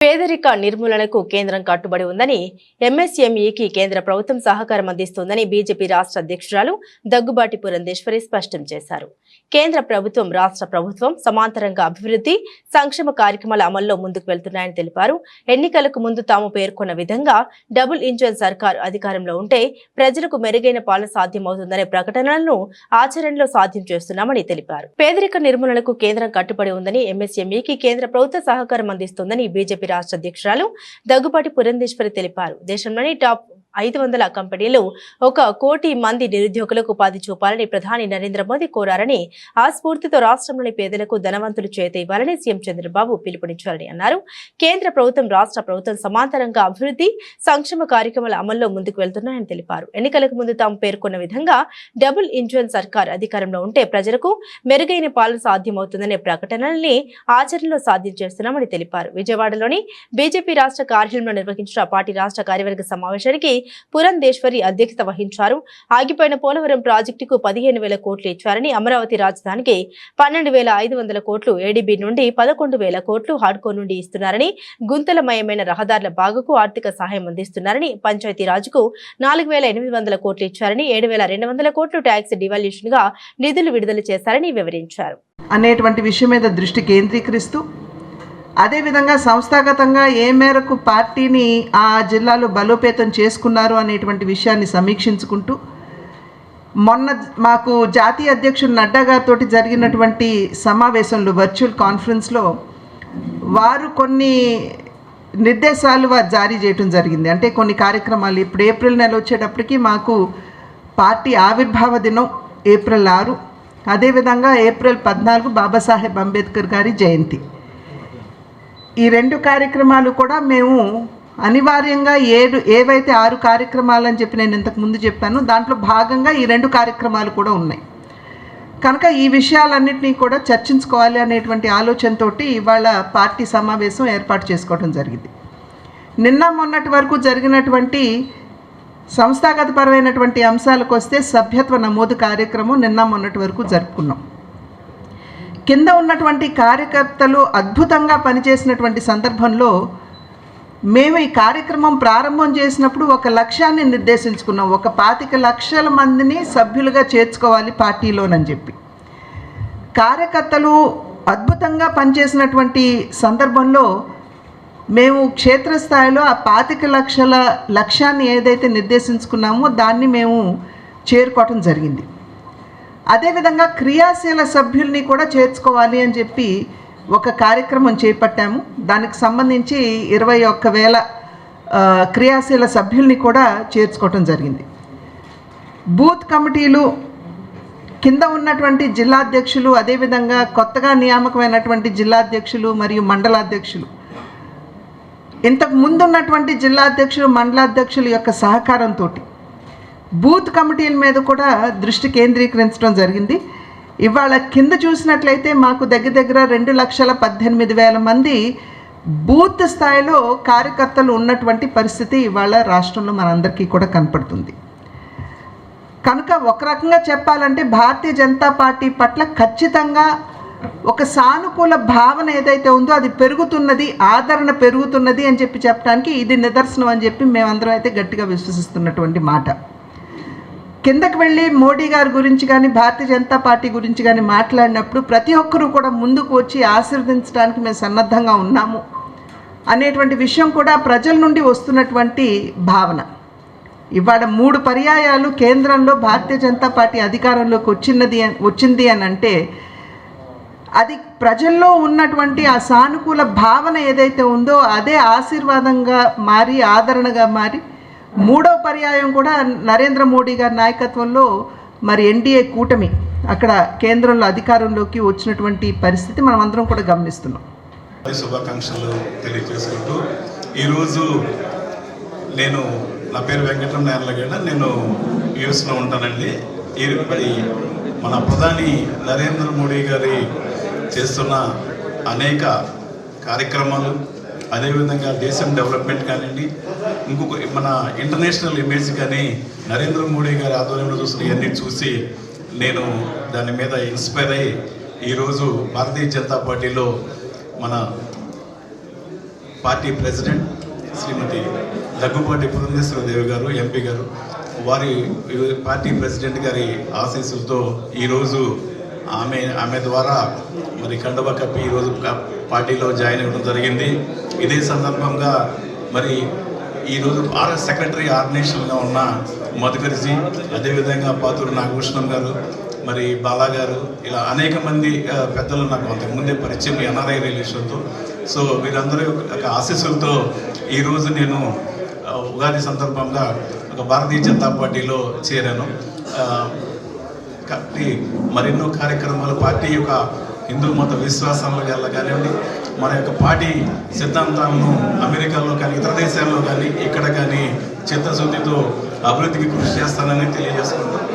పేదరిక నిర్మూలనకు కేంద్రం కట్టుబడి ఉందని ఎంఎస్ఎంఈకి కేంద్ర ప్రభుత్వం సహకారం అందిస్తోందని బీజేపీ రాష్ట్ర అధ్యక్షురాలు దగ్గుబాటి పురంధేశ్వరి స్పష్టం చేశారు. కేంద్ర ప్రభుత్వం, రాష్ట్ర ప్రభుత్వం సమాంతరంగా అభివృద్ధి, సంక్షేమ కార్యక్రమాల అమల్లో ముందుకు వెళ్తున్నాయని తెలిపారు. ఎన్నికలకు ముందు తాము పేర్కొన్న విధంగా డబుల్ ఇంజన్ సర్కార్ అధికారంలో ఉంటే ప్రజలకు మెరుగైన పాలన సాధ్యమవుతుందనే ప్రకటనలను ఆచరణలో సాధ్యం చేస్తున్నామని తెలిపారు. పేదరిక నిర్మూలనకు కేంద్రం కట్టుబడి ఉందని ఎంఎస్ఎంఈకి కేంద్ర ప్రభుత్వ సహకారం అందిస్తోందని బీజేపీ రాష్ట్ర అధ్యక్షురాలు దగ్గుబాటి పురంధేశ్వరి తెలిపారు. దేశంలోని టాప్ 500 కంపెనీలు 1 కోటి మంది నిరుద్యోగులకు ఉపాధి చూపాలని ప్రధాని నరేంద్ర మోదీ కోరారని, ఆ స్ఫూర్తితో రాష్ట్రంలోని పేదలకు ధనవంతులు చేత ఇవ్వాలని సీఎం చంద్రబాబు పిలుపునిచ్చారని అన్నారు. కేంద్ర ప్రభుత్వం, రాష్ట్ర ప్రభుత్వం సమాంతరంగా అభివృద్ధి, సంక్షేమ కార్యక్రమాల అమల్లో ముందుకు వెళ్తున్నాయని తెలిపారు. ఎన్నికలకు ముందు తాము పేర్కొన్న విధంగా డబుల్ ఇంజన్ సర్కార్ అధికారంలో ఉంటే ప్రజలకు మెరుగైన పాలన సాధ్యమవుతుందనే ప్రకటనల్ని ఆచరణలో సాధ్యం చేస్తున్నామని తెలిపారు. విజయవాడలోని బీజేపీ రాష్ట్ర కార్యాలయంలో నిర్వహించిన పార్టీ రాష్ట్ర కార్యవర్గ సమావేశానికి పురంధేశ్వరి అధ్యక్షత వహించారు. ఆగిపోయిన పోలవరం ప్రాజెక్టుకు 15,000 కోట్లు ఇచ్చారని, అమరావతి రాజధానికి 12,500 కోట్లు, ఏడీబీ నుండి 11,000 కోట్లు హాడ్కో నుండి ఇస్తున్నారని, గుంతలమయమైన రహదారుల బాగుకు ఆర్థిక సహాయం అందిస్తున్నారని, పంచాయతీరాజ్కు 4,800 కోట్లు ఇచ్చారని, 7,200 కోట్లు ట్యాక్స్ డివాల్యూషన్ గా నిధులు విడుదల చేశారని వివరించారు. అనేటువంటి విషయం మీద దృష్టి కేంద్రీకరిస్తూ అదేవిధంగా సంస్థాగతంగా ఏ మేరకు పార్టీని ఆ జిల్లాలో బలోపేతం చేసుకున్నారు అనేటువంటి విషయాన్ని సమీక్షించుకుంటూ మొన్న మాకు జాతీయ అధ్యక్షుడు నడ్డా గారితో జరిగినటువంటి సమావేశంలో, వర్చువల్ కాన్ఫరెన్స్లో వారు కొన్ని నిర్దేశాలు జారీ చేయడం జరిగింది. అంటే కొన్ని కార్యక్రమాలు ఇప్పుడు ఏప్రిల్ నెల వచ్చేటప్పటికి మాకు పార్టీ ఆవిర్భావ దినం ఏప్రిల్ 6, అదేవిధంగా ఏప్రిల్ 14 బాబాసాహెబ్ అంబేద్కర్ గారి జయంతి. ఈ 2 కార్యక్రమాలు కూడా మేము అనివార్యంగా ఏవైతే 6 కార్యక్రమాలు అని చెప్పి నేను ఇంతకు ముందు చెప్పాను, దాంట్లో భాగంగా ఈ 2 కార్యక్రమాలు కూడా ఉన్నాయి. కనుక ఈ విషయాలన్నింటినీ కూడా చర్చించుకోవాలి అనేటువంటి ఆలోచనతోటి ఇవాళ పార్టీ సమావేశం ఏర్పాటు చేసుకోవడం జరిగింది. నిన్న మొన్నటి వరకు జరిగినటువంటి సంస్థాగతపరమైనటువంటి అంశాలకు వస్తే సభ్యత్వ నమోదు కార్యక్రమం నిన్న మొన్నటి వరకు జరుపుకున్నాం. కింద ఉన్నటువంటి కార్యకర్తలు అద్భుతంగా పనిచేసినటువంటి సందర్భంలో మేము ఈ కార్యక్రమం ప్రారంభం చేసినప్పుడు ఒక లక్ష్యాన్ని నిర్దేశించుకున్నాం. 25 లక్షల మందిని సభ్యులుగా చేర్చుకోవాలి పార్టీలోనని చెప్పి. కార్యకర్తలు అద్భుతంగా పనిచేసినటువంటి సందర్భంలో మేము క్షేత్రస్థాయిలో ఆ 25 లక్షల లక్ష్యాన్ని ఏదైతే నిర్దేశించుకున్నామో దాన్ని మేము చేరుకోవటం జరిగింది. అదేవిధంగా క్రియాశీల సభ్యుల్ని కూడా చేర్చుకోవాలి అని చెప్పి ఒక కార్యక్రమం చేపట్టాము. దానికి సంబంధించి 21,000 క్రియాశీల సభ్యుల్ని కూడా చేర్చుకోవటం జరిగింది. బూత్ కమిటీలు, కింద ఉన్నటువంటి జిల్లాధ్యక్షులు, అదేవిధంగా కొత్తగా నియామకమైనటువంటి జిల్లాధ్యక్షులు మరియు మండలాధ్యక్షులు, ఇంతకు ముందు ఉన్నటువంటి జిల్లాధ్యక్షులు, మండలాధ్యక్షుల యొక్క సహకారంతో బూత్ కమిటీల మీద కూడా దృష్టి కేంద్రీకరించడం జరిగింది. ఇవాళ కింద చూసినట్లయితే మాకు దగ్గర 2,18,000 మంది బూత్ స్థాయిలో కార్యకర్తలు ఉన్నటువంటి పరిస్థితి ఇవాళ రాష్ట్రంలో మనందరికీ కూడా కనపడుతుంది. కనుక ఒక రకంగా చెప్పాలంటే భారతీయ జనతా పార్టీ పట్ల ఖచ్చితంగా ఒక సానుకూల భావన ఏదైతే ఉందో అది పెరుగుతున్నది, ఆదరణ పెరుగుతున్నది అని చెప్పి చెప్పడానికి ఇది నిదర్శనం అని చెప్పి మేమందరం అయితే గట్టిగా విశ్వసిస్తున్నటువంటి మాట. కిందకి వెళ్ళి మోడీ గారి గురించి కానీ భారతీయ జనతా పార్టీ గురించి కానీ మాట్లాడినప్పుడు ప్రతి ఒక్కరూ కూడా ముందుకు వచ్చి ఆశీర్వదించడానికి మేము సన్నద్ధంగా ఉన్నాము అనేటువంటి విషయం కూడా ప్రజల నుండి వస్తున్నటువంటి భావన. ఇవాళ 3 పర్యాయాలు కేంద్రంలో భారతీయ జనతా పార్టీ అధికారంలోకి వచ్చింది అని అంటే అది ప్రజల్లో ఉన్నటువంటి ఆ సానుకూల భావన ఏదైతే ఉందో అదే ఆశీర్వాదంగా మారి, ఆదరణగా మారి 3వ పర్యాయం కూడా నరేంద్ర మోడీ గారి నాయకత్వంలో మరి ఎన్డీఏ కూటమి అక్కడ కేంద్రంలో అధికారంలోకి వచ్చినటువంటి పరిస్థితి మనం అందరం కూడా గమనిస్తున్నాం. శుభాకాంక్షలు తెలియజేసుకుంటూ ఈరోజు నా పేరు వెంకటరమణ యార్లగడ్డ, నేను యూఎస్లో ఉంటానండి. మన ప్రధాని నరేంద్ర మోడీ గారి చేస్తున్న అనేక కార్యక్రమాలు, అదేవిధంగా దేశం డెవలప్మెంట్ కానివ్వండి, ఇంకొక మన ఇంటర్నేషనల్ ఇమేజ్ కానీ నరేంద్ర మోడీ గారి ఆధ్వర్యంలో చూసిన ఇవన్నీ చూసి నేను దాని మీద ఇన్స్పైర్ అయ్యి ఈరోజు భారతీయ జనతా పార్టీలో మన పార్టీ ప్రెసిడెంట్ శ్రీమతి దగ్గుబాటి పురంధేశ్వరదేవి గారు ఎంపీ గారు, వారి పార్టీ ప్రెసిడెంట్ గారి ఆశీస్సులతో ఈరోజు ఆమె ద్వారా మరి కండువా కప్పి ఈరోజు పార్టీలో జాయిన్ అవ్వడం జరిగింది. ఇదే సందర్భంగా మరి ఈరోజు సెక్రటరీ ఆర్గనైజేషన్గా ఉన్న మధుకర్జీ, అదేవిధంగా పాతూరు నాగభూషణం గారు, మరి బాలా గారు, ఇలా అనేక మంది పెద్దలు నాకు అంతకుముందే పరిచయం ఎన్ఆర్ఐ రిలేషన్తో. సో వీరందరూ ఒక ఆశీస్సులతో ఈరోజు నేను ఉగాది సందర్భంగా ఒక భారతీయ జనతా పార్టీలో చేరాను. కాబట్టి మరెన్నో కార్యక్రమాలు పార్టీ యొక్క హిందూ మత విశ్వాసాలు కానివ్వండి, మన యొక్క పార్టీ సిద్ధాంతాలను అమెరికాలో కానీ ఇతర దేశాల్లో కానీ ఇక్కడ కానీ చిత్తశుద్ధితో అభివృద్ధికి కృషి చేస్తానని తెలియజేసుకుంటాం.